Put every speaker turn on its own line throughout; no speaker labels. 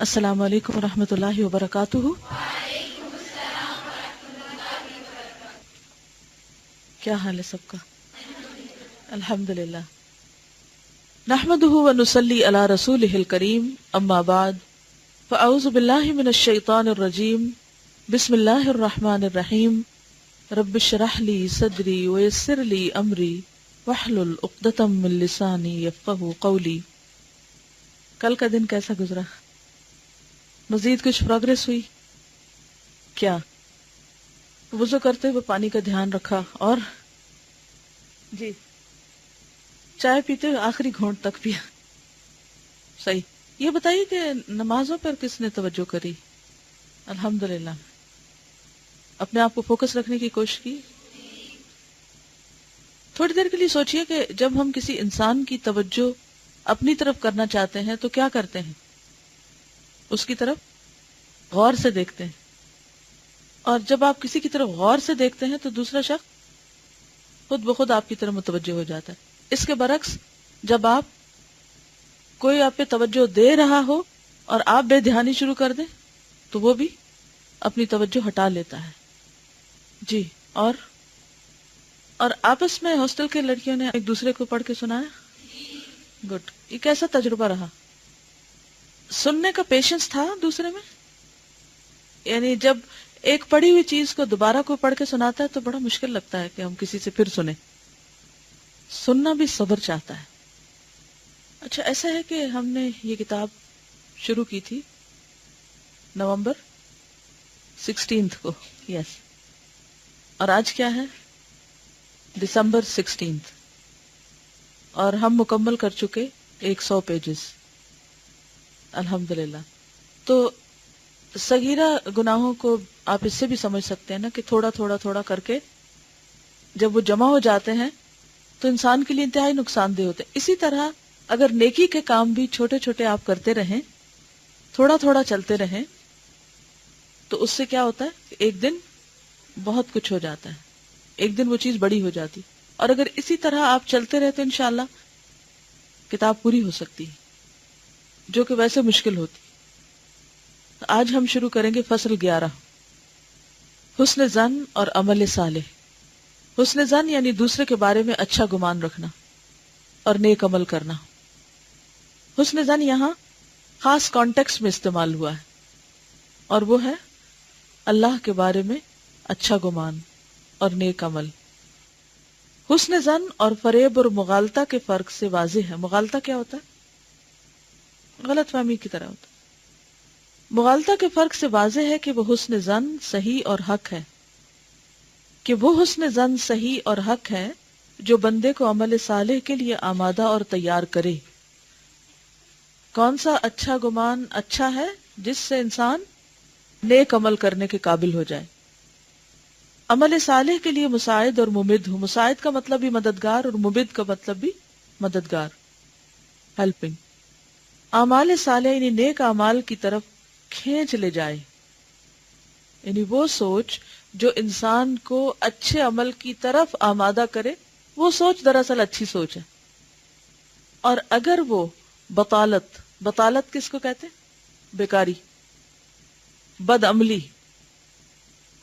السلام علیکم ورحمۃ اللہ وبرکاتہ۔ کیا حال ہے سب کا؟ الحمد للہ۔ نحمدہ ونصلی علی رسولہ الکریم، اما بعد فاعوذ باللہ من الشیطان الرجیم، بسم اللہ الرحمن الرحیم۔ رب اشرح لی صدری ویسر لی امری واحلل عقدۃ من لسانی یفقہوا قولی۔ کل کا دن کیسا گزرا؟ مزید کچھ پروگریس ہوئی کیا؟ وضو کرتے ہوئے پانی کا دھیان رکھا، اور جی چائے پیتے ہوئے آخری گھونٹ تک پیا؟ صحیح۔ یہ بتائیے کہ نمازوں پر کس نے توجہ کری؟ الحمدللہ۔ اپنے آپ کو فوکس رکھنے کی کوشش کی؟ تھوڑی دیر کے لیے سوچئے کہ جب ہم کسی انسان کی توجہ اپنی طرف کرنا چاہتے ہیں تو کیا کرتے ہیں؟ اس کی طرف غور سے دیکھتے ہیں، اور جب آپ کسی کی طرف غور سے دیکھتے ہیں تو دوسرا شخص خود بخود آپ کی طرف متوجہ ہو جاتا ہے۔ اس کے برعکس جب کوئی آپ پہ توجہ دے رہا ہو اور آپ بے دھیانی شروع کر دیں تو وہ بھی اپنی توجہ ہٹا لیتا ہے۔ جی، اور آپس میں ہاسٹل کے لڑکیوں نے ایک دوسرے کو پڑھ کے سنایا؟ گڈ۔ یہ کیسا تجربہ رہا؟ سننے کا پیشنس تھا دوسرے میں؟ یعنی جب ایک پڑھی ہوئی چیز کو دوبارہ کوئی پڑھ کے سناتا ہے تو بڑا مشکل لگتا ہے کہ ہم کسی سے پھر سنیں۔ سننا بھی صبر چاہتا ہے۔ اچھا، ایسا ہے کہ ہم نے یہ کتاب شروع کی تھی نومبر 16 کو، یس، اور آج کیا ہے؟ دسمبر 16، اور ہم مکمل کر چکے 100 پیجز، الحمدللہ۔ تو صغیرہ گناہوں کو آپ اس سے بھی سمجھ سکتے ہیں نا کہ تھوڑا تھوڑا تھوڑا کر کے جب وہ جمع ہو جاتے ہیں تو انسان کے لیے انتہائی نقصان دہ ہوتے ہیں۔ اسی طرح اگر نیکی کے کام بھی چھوٹے چھوٹے آپ کرتے رہیں، تھوڑا تھوڑا چلتے رہیں، تو اس سے کیا ہوتا ہے؟ ایک دن بہت کچھ ہو جاتا ہے، ایک دن وہ چیز بڑی ہو جاتی، اور اگر اسی طرح آپ چلتے رہے تو انشاءاللہ کتاب پوری ہو سکتی ہے، جو کہ ویسے مشکل ہوتی۔ آج ہم شروع کریں گے فصل 11، حسن ظن اور عمل صالح۔ حسن ظن یعنی دوسرے کے بارے میں اچھا گمان رکھنا اور نیک عمل کرنا۔ حسن ظن یہاں خاص کانٹیکسٹ میں استعمال ہوا ہے، اور وہ ہے اللہ کے بارے میں اچھا گمان اور نیک عمل۔ حسن ظن اور فریب اور مغالطہ کے فرق سے واضح ہے۔ مغالطہ کیا ہوتا ہے؟ غلط فہمی کی طرح ہوتا ہے۔ مغالطہ کے فرق سے واضح ہے کہ وہ حسن ظن صحیح اور حق ہے، اور حق ہے جو بندے کو عمل صالح کے لیے آمادہ اور تیار کرے۔ کون سا اچھا گمان اچھا ہے؟ جس سے انسان نیک عمل کرنے کے قابل ہو جائے۔ عمل صالح کے لیے مساعد اور ممد ہو۔ مساعد کا مطلب بھی مددگار، اور ممد کا مطلب بھی مددگار، ہیلپنگ۔ اعمال صالح یعنی نیک اعمال کی طرف کھینچ لے جائے، یعنی وہ سوچ جو انسان کو اچھے عمل کی طرف آمادہ کرے، وہ سوچ دراصل اچھی سوچ ہے۔ اور اگر وہ بطالت کس کو کہتے ہیں؟ بیکاری، بد عملی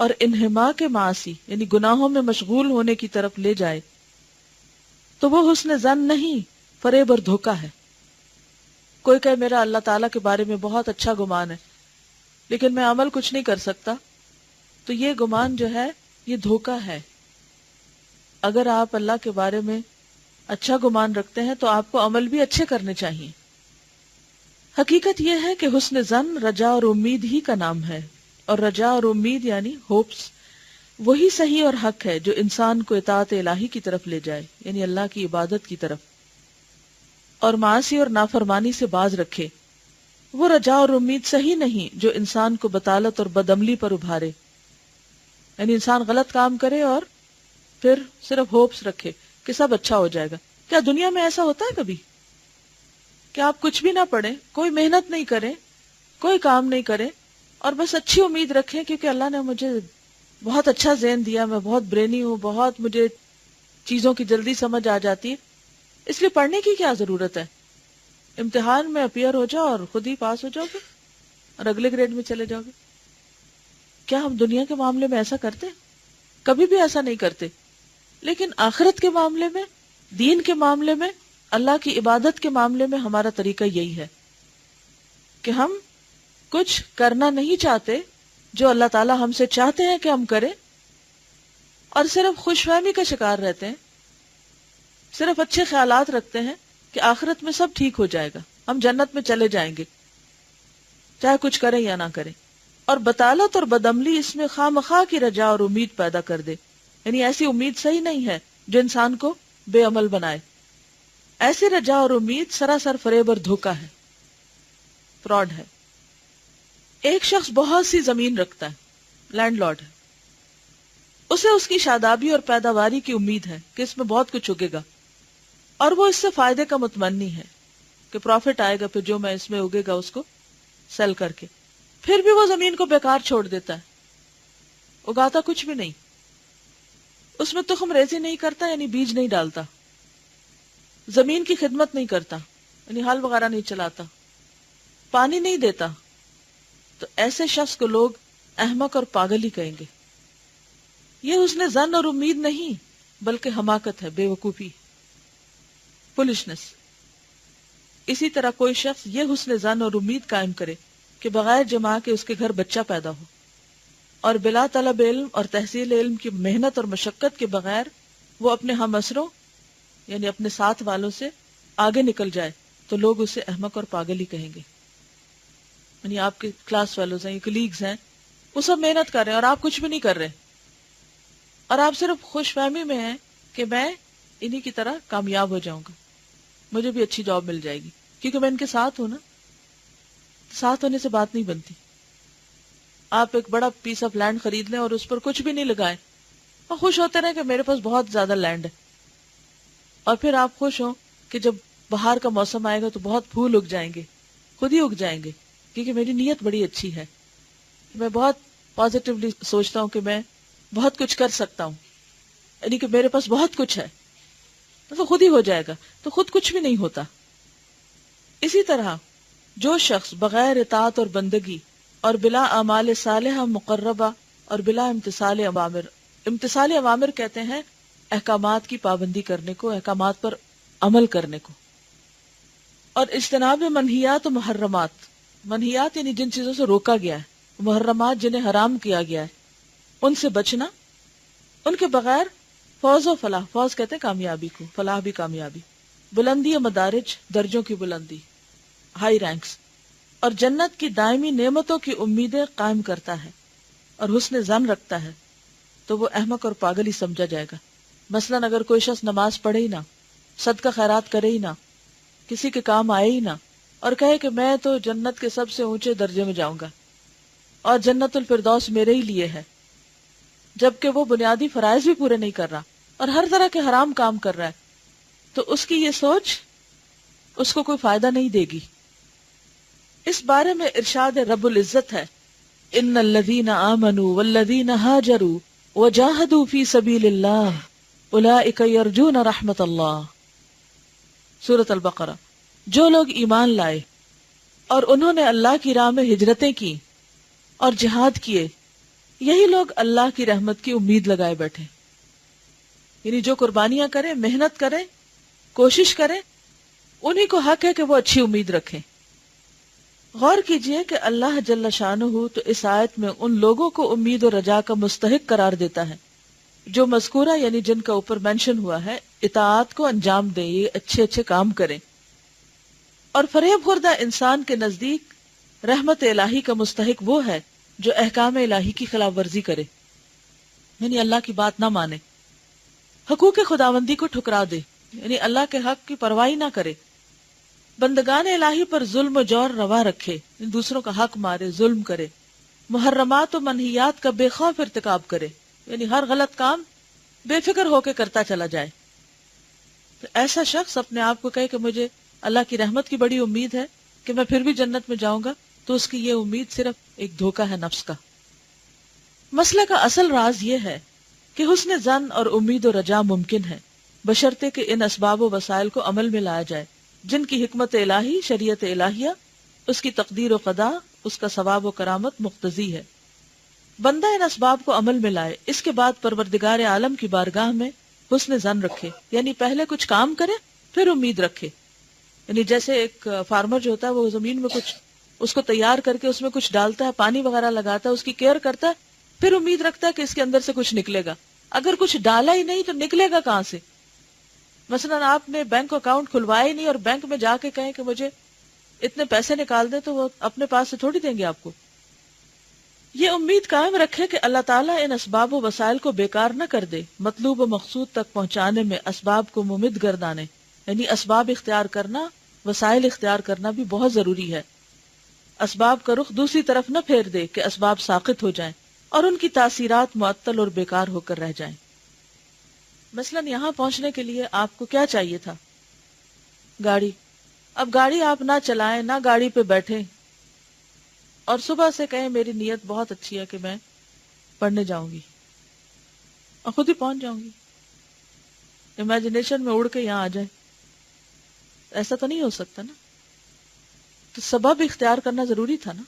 اور انہماک معاصی یعنی گناہوں میں مشغول ہونے کی طرف لے جائے، تو وہ حسن ظن نہیں، فریب اور دھوکہ ہے۔ کوئی کہے میرا اللہ تعالیٰ کے بارے میں بہت اچھا گمان ہے، لیکن میں عمل کچھ نہیں کر سکتا، تو یہ گمان جو ہے یہ دھوکہ ہے۔ اگر آپ اللہ کے بارے میں اچھا گمان رکھتے ہیں تو آپ کو عمل بھی اچھے کرنے چاہیے۔ حقیقت یہ ہے کہ حسن ظن رجا اور امید ہی کا نام ہے، اور رجا اور امید یعنی ہوپس وہی صحیح اور حق ہے جو انسان کو اطاعت الہی کی طرف لے جائے، یعنی اللہ کی عبادت کی طرف، اور معاصی اور نافرمانی سے باز رکھے۔ وہ رجا اور امید صحیح نہیں جو انسان کو بطالت اور بدعملی پر ابھارے، یعنی انسان غلط کام کرے اور پھر صرف ہوپس رکھے کہ سب اچھا ہو جائے گا۔ کیا دنیا میں ایسا ہوتا ہے کبھی کہ آپ کچھ بھی نہ پڑھیں، کوئی محنت نہیں کریں، کوئی کام نہیں کریں، اور بس اچھی امید رکھیں کیونکہ اللہ نے مجھے بہت اچھا ذہن دیا، میں بہت برینی ہوں، بہت مجھے چیزوں کی جلدی سمجھ آ جاتی ہے، اس لیے پڑھنے کی کیا ضرورت ہے؟ امتحان میں اپیئر ہو جاؤ اور خود ہی پاس ہو جاؤ گے۔ اور اگلے گریڈ میں چلے جاؤ گے. کیا ہم دنیا کے معاملے میں ایسا کرتے؟ کبھی بھی ایسا نہیں کرتے. لیکن آخرت کے معاملے میں، دین کے معاملے میں، اللہ کی عبادت کے معاملے میں ہمارا طریقہ یہی ہے کہ ہم کچھ کرنا نہیں چاہتے جو اللہ تعالی ہم سے چاہتے ہیں کہ ہم کریں، اور صرف خوش فہمی کا شکار رہتے ہیں، صرف اچھے خیالات رکھتے ہیں کہ آخرت میں سب ٹھیک ہو جائے گا، ہم جنت میں چلے جائیں گے چاہے کچھ کریں یا نہ کریں. اور بطالت اور بدعملی اس میں خواہ مخواہ کی رجا اور امید پیدا کر دے. یعنی ایسی امید صحیح نہیں ہے جو انسان کو بے عمل بنائے. ایسی رجا اور امید سراسر فریب اور دھوکہ ہے، فراڈ ہے. ایک شخص بہت سی زمین رکھتا ہے، لینڈ لارڈ ہے، اسے اس کی شادابی اور پیداواری کی امید ہے کہ اس میں بہت کچھ اگے گا، اور وہ اس سے فائدے کا متمنی ہے کہ پروفٹ آئے گا پھر جو میں اس میں اگے گا اس کو سیل کر کے. پھر بھی وہ زمین کو بیکار چھوڑ دیتا ہے، اگاتا کچھ بھی نہیں، اس میں تخم ریزی نہیں کرتا، یعنی بیج نہیں ڈالتا، زمین کی خدمت نہیں کرتا، یعنی ہل وغیرہ نہیں چلاتا، پانی نہیں دیتا. تو ایسے شخص کو لوگ احمق اور پاگل ہی کہیں گے. یہ حسن ظن اور امید نہیں بلکہ حماقت ہے، بے وقوفی، فولشنس. اسی طرح کوئی شخص یہ حسن ظن اور امید قائم کرے کہ بغیر جمع کے اس کے گھر بچہ پیدا ہو، اور بلا طلب علم اور تحصیل علم کی محنت اور مشقت کے بغیر وہ اپنے ہم عصروں یعنی اپنے ساتھ والوں سے آگے نکل جائے، تو لوگ اسے احمق اور پاگل ہی کہیں گے. یعنی آپ کے کلاس فیلوز ہیں، کلیگز ہیں، وہ سب محنت کر رہے ہیں اور آپ کچھ بھی نہیں کر رہے، اور آپ صرف خوش فہمی میں ہیں کہ میں انہی کی طرح کامیاب ہو جاؤں گا، مجھے بھی اچھی جاب مل جائے گی کیونکہ میں ان کے ساتھ ہوں نا. ساتھ ہونے سے بات نہیں بنتی. آپ ایک بڑا پیس آف لینڈ خرید لیں اور اس پر کچھ بھی نہیں لگائیں اور خوش ہوتے رہیں کہ میرے پاس بہت زیادہ لینڈ ہے، اور پھر آپ خوش ہوں کہ جب بہار کا موسم آئے گا تو بہت پھول اگ جائیں گے، خود ہی اگ جائیں گے کیونکہ میری نیت بڑی اچھی ہے، میں بہت پازیٹیولی سوچتا ہوں کہ میں بہت کچھ کر سکتا ہوں، یعنی کہ میرے پاس بہت کچھ ہے، تو خود ہی ہو جائے گا. تو خود کچھ بھی نہیں ہوتا. اسی طرح جو شخص بغیر اطاعت اور بندگی اور بلا اعمال صالحہ مقربہ اور بلا امتثال اوامر کہتے ہیں احکامات کی پابندی کرنے کو، احکامات پر عمل کرنے کو، اور اجتناب منہیات و منہیات یعنی جن چیزوں سے روکا گیا ہے، محرمات جنہیں حرام کیا گیا ہے، ان سے بچنا، ان کے بغیر فوز و فلاح، فوز کہتے ہیں کامیابی کو، فلاح بھی کامیابی، بلندی و مدارج درجوں کی بلندی، ہائی رینکس، اور جنت کی دائمی نعمتوں کی امیدیں قائم کرتا ہے اور حسن ظن رکھتا ہے، تو وہ احمق اور پاگل ہی سمجھا جائے گا. مثلاً اگر کوئی شخص نماز پڑھے ہی نہ، صدقہ خیرات کرے ہی نہ، کسی کے کام آئے ہی نہ، اور کہے کہ میں تو جنت کے سب سے اونچے درجے میں جاؤں گا اور جنت الفردوس میرے ہی لیے ہے، جبکہ وہ بنیادی فرائض بھی پورے نہیں کر رہا اور ہر طرح کے حرام کام کر رہا ہے، تو اس کی یہ سوچ اس کو کوئی فائدہ نہیں دے گی. اس بارے میں ارشاد رب العزت ہے، ان الذین آمنوا والذین ہاجروا وجاہدوا فی سبیل اللہ اولئک یرجون رحمت اللہ. سورۃ البقرہ. جو لوگ ایمان لائے اور انہوں نے اللہ کی راہ میں ہجرتیں کی اور جہاد کیے، یہی لوگ اللہ کی رحمت کی امید لگائے بیٹھے. یعنی جو قربانیاں کریں، محنت کریں، کوشش کریں، انہی کو حق ہے کہ وہ اچھی امید رکھیں. غور کیجئے کہ اللہ جل شانہ تو اس آیت میں ان لوگوں کو امید و رجا کا مستحق قرار دیتا ہے جو مذکورہ یعنی جن کا اوپر مینشن ہوا ہے اطاعت کو انجام دیں، یہ اچھے اچھے کام کریں. اور فریب خوردہ انسان کے نزدیک رحمت الہی کا مستحق وہ ہے جو احکام الہی کی خلاف ورزی کرے، یعنی اللہ کی بات نہ مانے، حقوق خداوندی کو ٹھکرا دے، یعنی اللہ کے حق کی پرواہ نہ کرے، بندگان الہی پر ظلم و جور روا رکھے، دوسروں کا حق مارے، ظلم کرے، محرمات و منہیات کا بے خوف ارتکاب کرے، یعنی ہر غلط کام بے فکر ہو کے کرتا چلا جائے. تو ایسا شخص اپنے آپ کو کہے کہ مجھے اللہ کی رحمت کی بڑی امید ہے کہ میں پھر بھی جنت میں جاؤں گا، تو اس کی یہ امید صرف ایک دھوکہ ہے نفس کا. مسئلہ کا اصل راز یہ ہے کہ حسن ظن اور امید و رجا ممکن ہے بشرطے کہ ان اسباب و وسائل کو عمل میں لایا جائے جن کی حکمت الہی، شریعت الہیہ، اس کی تقدیر و قضا اس کا ثواب و کرامت مقتضی ہے۔ بندہ ان اسباب کو عمل میں لائے، اس کے بعد پروردگار عالم کی بارگاہ میں حسن ظن رکھے، یعنی پہلے کچھ کام کرے پھر امید رکھے۔ یعنی جیسے ایک فارمر جو ہوتا ہے وہ زمین میں کچھ اس کو تیار کر کے اس میں کچھ ڈالتا ہے، پانی وغیرہ لگاتا ہے، اس کی کیئر کرتا ہے، پھر امید رکھتا ہے کہ اس کے اندر سے کچھ نکلے گا۔ اگر کچھ ڈالا ہی نہیں تو نکلے گا کہاں سے؟ مثلا آپ نے بینک اکاؤنٹ کھلوایا ہی نہیں اور بینک میں جا کے کہیں کہ مجھے اتنے پیسے نکال دیں، تو وہ اپنے پاس سے تھوڑی دیں گے آپ کو۔ یہ امید قائم رکھے کہ اللہ تعالیٰ ان اسباب و وسائل کو بیکار نہ کر دے، مطلوب و مقصود تک پہنچانے میں اسباب کو ممد گردانے، یعنی اسباب اختیار کرنا، وسائل اختیار کرنا بھی بہت ضروری ہے۔ اسباب کا رخ دوسری طرف نہ پھیر دے کہ اسباب ساقط ہو جائیں اور ان کی تاثیرات معطل اور بیکار ہو کر رہ جائیں۔ مثلا یہاں پہنچنے کے لیے آپ کو کیا چاہیے تھا؟ گاڑی۔ اب گاڑی آپ نہ چلائیں، نہ گاڑی پہ بیٹھیں اور صبح سے کہیں میری نیت بہت اچھی ہے کہ میں پڑھنے جاؤں گی اور خود ہی پہنچ جاؤں گی، امیجنیشن میں اڑ کے یہاں آ جائے، ایسا تو نہیں ہو سکتا نا۔ تو سبب اختیار کرنا ضروری تھا نا،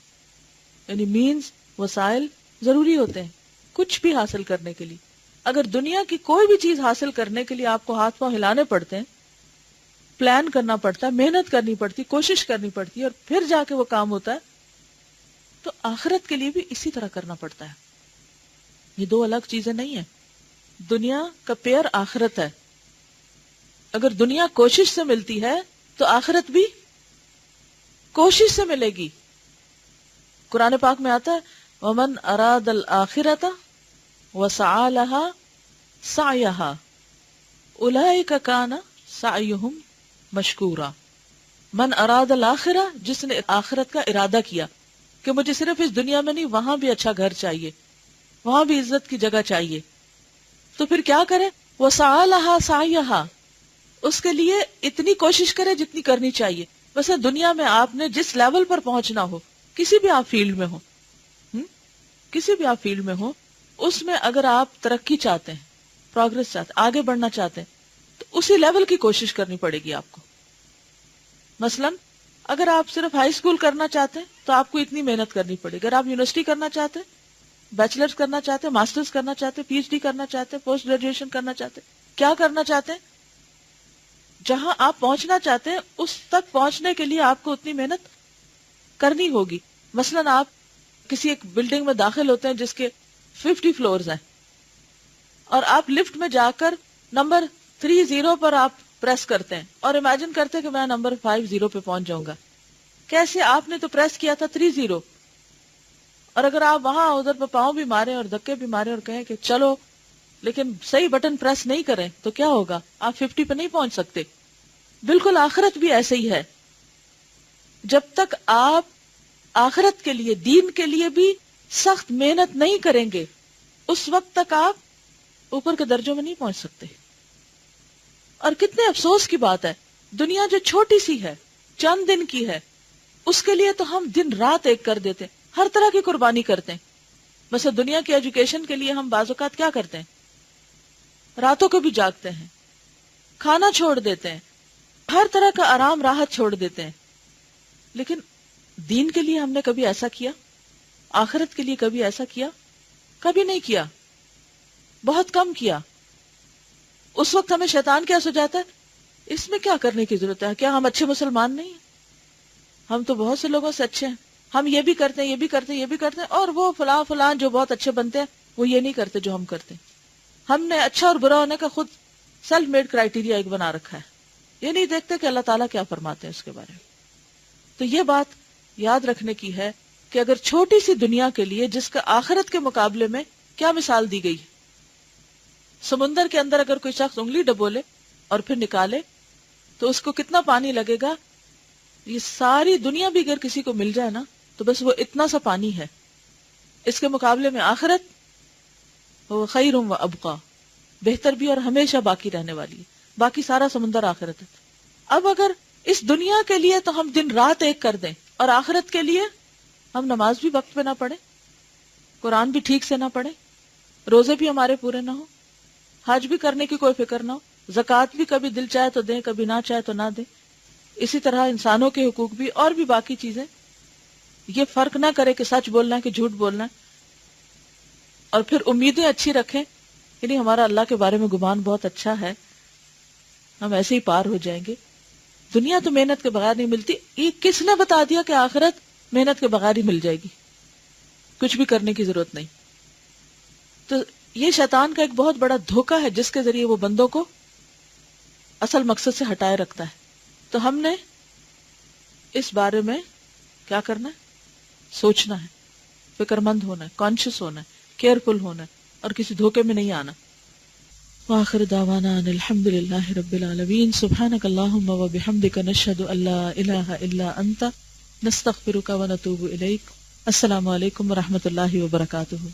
یعنی مینز، وسائل ضروری ہوتے ہیں کچھ بھی حاصل کرنے کے لیے۔ اگر دنیا کی کوئی بھی چیز حاصل کرنے کے لیے آپ کو ہاتھ پاؤں ہلانے پڑتے ہیں، پلان کرنا پڑتا ہے، محنت کرنی پڑتی، کوشش کرنی پڑتی ہے اور پھر جا کے وہ کام ہوتا ہے، تو آخرت کے لیے بھی اسی طرح کرنا پڑتا ہے۔ یہ دو الگ چیزیں نہیں ہیں۔ دنیا کا پیر آخرت ہے۔ اگر دنیا کوشش سے ملتی ہے تو آخرت بھی کوشش سے ملے گی۔ قرآن پاک میں آتا ہے وَمَنْ أَرَادَ الْآخِرَةَ وَسَعَى لَهَا سَعْيَهَا أُولَئِكَ كَانَ سَعْيُهُمْ مَشْكُورًا۔ من اراد الآخرہ، جس نے آخرت کا ارادہ کیا کہ مجھے صرف اس دنیا میں نہیں، وہاں بھی اچھا گھر چاہیے، وہاں بھی عزت کی جگہ چاہیے، تو پھر کیا کرے؟ وَسَعَى لَهَا سَعْيَهَا، اس کے لیے اتنی کوشش کرے جتنی کرنی چاہیے۔ ویسے دنیا میں آپ نے جس لیول پر پہنچنا ہو، کسی بھی آپ فیلڈ میں ہو، کسی بھی آپ فیلڈ میں ہو، اس میں اگر آپ ترقی چاہتے ہیں، پروگرس چاہتے ہیں، آگے بڑھنا چاہتے ہیں، تو اسی لیول کی کوشش کرنی پڑے گی آپ کو۔ مثلا اگر آپ صرف ہائی اسکول کرنا چاہتے ہیں تو آپ کو اتنی محنت کرنی پڑے گی۔ اگر آپ یونیورسٹی کرنا چاہتے ہیں، بیچلرز کرنا چاہتے ہیں، ماسٹرز کرنا چاہتے ہیں، پی ایچ ڈی کرنا چاہتے ہیں، پوسٹ گریجویشن کرنا چاہتے ہیں، کیا کرنا چاہتے ہیں، جہاں آپ پہنچنا چاہتے ہیں اس تک پہنچنے کے لیے آپ کو اتنی محنت کرنی ہوگی۔ مثلا آپ کسی ایک بلڈنگ میں داخل ہوتے ہیں جس کے 50 فلورز ہیں، اور آپ لفٹ میں جا کر نمبر 30 پر آپ پریس کرتے ہیں اور امیجن کرتے ہیں کہ میں نمبر 50 پہ پہنچ جاؤں گا۔ کیسے؟ آپ نے تو پریس کیا تھا 30، اور اگر آپ وہاں ادھر پہ پاؤں بھی مارے اور دھکے بھی مارے اور کہیں کہ چلو، لیکن صحیح بٹن پریس نہیں کریں تو کیا ہوگا؟ آپ 50 پہ نہیں پہنچ سکتے۔ بالکل آخرت بھی ایسے ہی ہے۔ جب تک آپ آخرت کے لیے، دین کے لیے بھی سخت محنت نہیں کریں گے، اس وقت تک آپ اوپر کے درجوں میں نہیں پہنچ سکتے۔ اور کتنے افسوس کی بات ہے، دنیا جو چھوٹی سی ہے، چند دن کی ہے، اس کے لیے تو ہم دن رات ایک کر دیتے ہیں، ہر طرح کی قربانی کرتے ہیں۔ مثلا دنیا کی ایجوکیشن کے لیے ہم بعض اوقات کیا کرتے ہیں؟ راتوں کو بھی جاگتے ہیں، کھانا چھوڑ دیتے ہیں، ہر طرح کا آرام راحت چھوڑ دیتے ہیں۔ لیکن دین کے لیے ہم نے کبھی ایسا کیا؟ آخرت کے لیے کبھی ایسا کیا؟ کبھی نہیں کیا، بہت کم کیا۔ اس وقت ہمیں شیطان کیا سجاتا ہے؟ اس میں کیا کرنے کی ضرورت ہے؟ کیا ہم اچھے مسلمان نہیں ہیں؟ ہم تو بہت سے لوگوں سے اچھے ہیں، ہم یہ بھی کرتے ہیں، یہ بھی کرتے ہیں، یہ بھی کرتے ہیں، اور وہ فلاں فلاں جو بہت اچھے بنتے ہیں وہ یہ نہیں کرتے جو ہم کرتے ہیں۔ ہم نے اچھا اور برا ہونے کا خود سیلف میڈ کرائیٹیریا ایک بنا رکھا ہے، یہ نہیں دیکھتے کہ اللہ تعالیٰ کیا فرماتے ہیں اس کے بارے میں۔ تو یہ بات یاد رکھنے کی ہے کہ اگر چھوٹی سی دنیا کے لیے، جس کا آخرت کے مقابلے میں کیا مثال دی گئی، سمندر کے اندر اگر کوئی شخص انگلی ڈبولے اور پھر نکالے تو اس کو کتنا پانی لگے گا؟ یہ ساری دنیا بھی اگر کسی کو مل جائے نا تو بس وہ اتنا سا پانی ہے۔ اس کے مقابلے میں آخرت وہ خیر و ابقا، بہتر بھی اور ہمیشہ باقی رہنے والی ہے۔ باقی سارا سمندر آخرت ہے۔ اب اگر اس دنیا کے لیے تو ہم دن رات ایک کر دیں اور آخرت کے لیے ہم نماز بھی وقت پہ نہ پڑھیں، قرآن بھی ٹھیک سے نہ پڑھیں، روزے بھی ہمارے پورے نہ ہوں، حج بھی کرنے کی کوئی فکر نہ ہو، زکوٰۃ بھی کبھی دل چاہے تو دیں، کبھی نہ چاہے تو نہ دیں، اسی طرح انسانوں کے حقوق بھی اور بھی باقی چیزیں، یہ فرق نہ کرے کہ سچ بولنا ہے کہ جھوٹ بولنا ہے، اور پھر امیدیں اچھی رکھیں، یعنی ہمارا اللہ کے بارے میں گمان بہت اچھا ہے، ہم ایسے ہی پار ہو جائیں گے۔ دنیا تو محنت کے بغیر نہیں ملتی، یہ کس نے بتا دیا کہ آخرت محنت کے بغیر ہی مل جائے گی، کچھ بھی کرنے کی ضرورت نہیں۔ تو یہ شیطان کا ایک بہت بڑا دھوکہ ہے جس کے ذریعے وہ بندوں کو اصل مقصد سے ہٹائے رکھتا ہے۔ تو ہم نے اس بارے میں کیا کرنا ہے؟ سوچنا ہے، فکر مند ہونا ہے، کانشیس ہونا ہے، کیئرفل ہونا ہے، اور کسی دھوکے میں نہیں آنا۔ وآخر دعوانا ان الحمد للہ رب العالمین، سبحانک اللہم وبحمدک، نشہد ان لا الہ الا انت، نستغفرک ونتوب الیک۔ السلام علیکم ورحمۃ اللہ وبرکاتہ۔